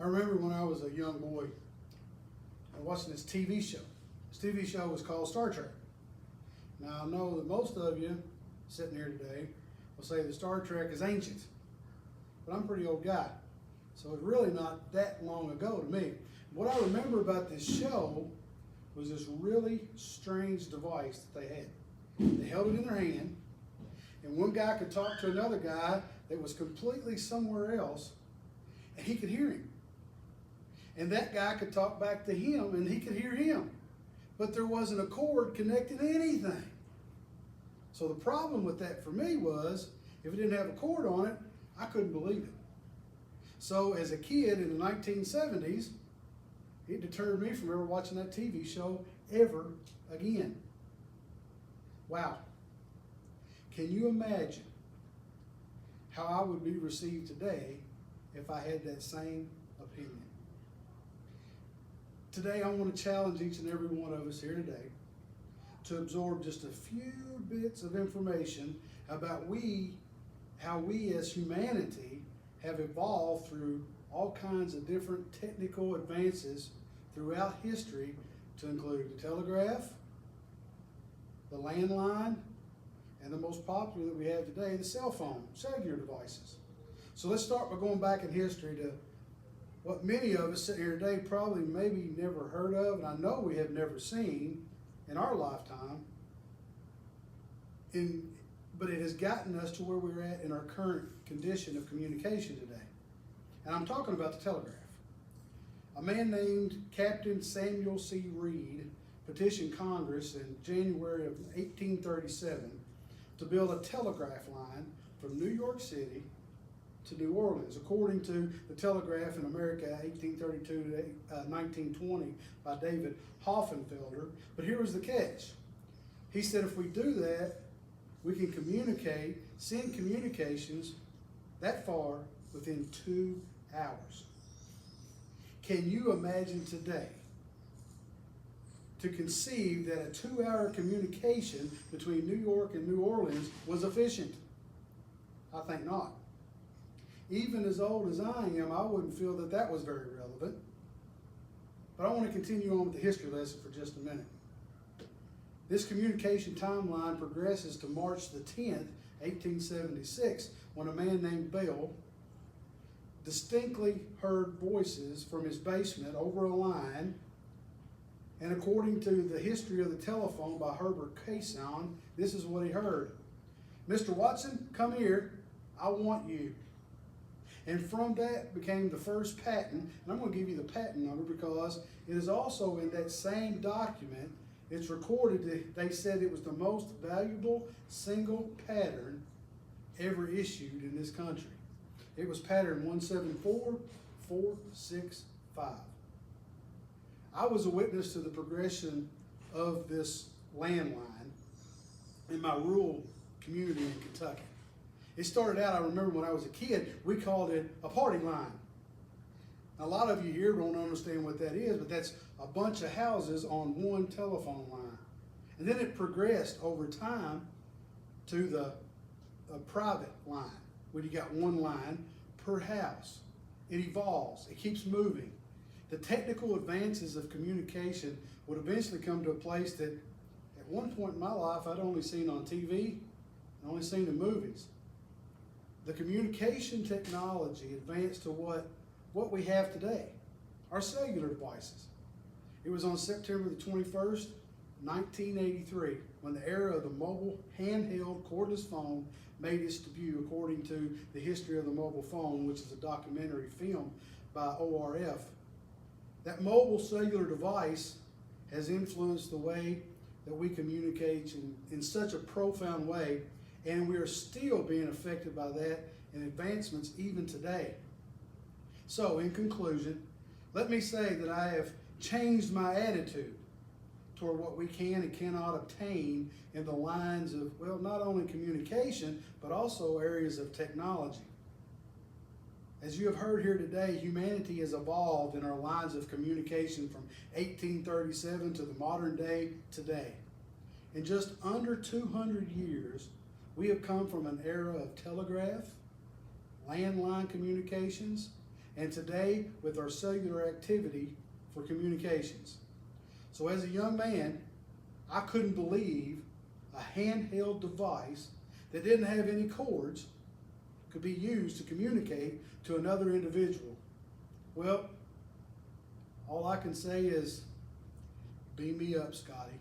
I remember when I was a young boy watching this TV show. This TV show was called Star Trek. Now I know that most of you sitting here today will say that Star Trek is ancient, but I'm a pretty old guy, so it's really not that long ago to me. What I remember about this show was this really strange device that they had. They held it in their hand, and one guy could talk to another guy that was completely somewhere else, and he could hear him. And that guy could talk back to him, and he could hear him. But there wasn't a cord connected to anything. So the problem with that for me was, if it didn't have a cord on it, I couldn't believe it. So as a kid in the 1970s, it deterred me from ever watching that TV show ever again. Wow. Can you imagine how I would be received today if I had that same opinion? Today I want to challenge each and every one of us here today to absorb just a few bits of information about how we as humanity have evolved through all kinds of different technical advances throughout history, to include the telegraph, the landline, and the most popular that we have today, the cell phone, cellular devices. So let's start by going back in history to what many of us sitting here today probably maybe never heard of, and I know we have never seen in our lifetime, but it has gotten us to where we're at in our current condition of communication today. And I'm talking about the telegraph. A man named Captain Samuel C. Reed petitioned Congress in January of 1837 to build a telegraph line from New York City to New Orleans, according to the Telegraph in America, 1832 to 1920, by David Hoffenfelder. But here was the catch. He said if we do that, we can send communications that far within 2 hours. Can you imagine today to conceive that a 2-hour communication between New York and New Orleans was efficient? I think not. Even as old as I am, I wouldn't feel that that was very relevant. But I want to continue on with the history lesson for just a minute. This communication timeline progresses to March the 10th, 1876, when a man named Bell distinctly heard voices from his basement over a line, and according to the history of the telephone by Herbert Casson, this is what he heard. "Mr. Watson, come here. I want you." And from that became the first patent, and I'm going to give you the patent number because it is also in that same document. It's recorded that they said it was the most valuable single pattern ever issued in this country. It was pattern 174465. I was a witness to the progression of this landline in my rural community in Kentucky. It started out, I remember when I was a kid, we called it a party line. A lot of you here don't understand what that is, but that's a bunch of houses on one telephone line. And then it progressed over time to the private line, where you got one line per house. It evolves, it keeps moving. The technical advances of communication would eventually come to a place that at one point in my life I'd only seen on TV and only seen in movies. The communication technology advanced to what we have today, our cellular devices. It was on September the 21st, 1983, when the era of the mobile handheld cordless phone made its debut, according to The History of the Mobile Phone, which is a documentary film by ORF. That mobile cellular device has influenced the way that we communicate in such a profound way, and we are still being affected by that and advancements even today. So, in conclusion, let me say that I have changed my attitude toward what we can and cannot obtain in the lines of, well, not only communication, but also areas of technology. As you have heard here today, humanity has evolved in our lines of communication from 1837 to the modern day today. In just under 200 years, we have come from an era of telegraph, landline communications, and today with our cellular activity for communications. So as a young man, I couldn't believe a handheld device that didn't have any cords could be used to communicate to another individual. Well, all I can say is, beam me up, Scotty.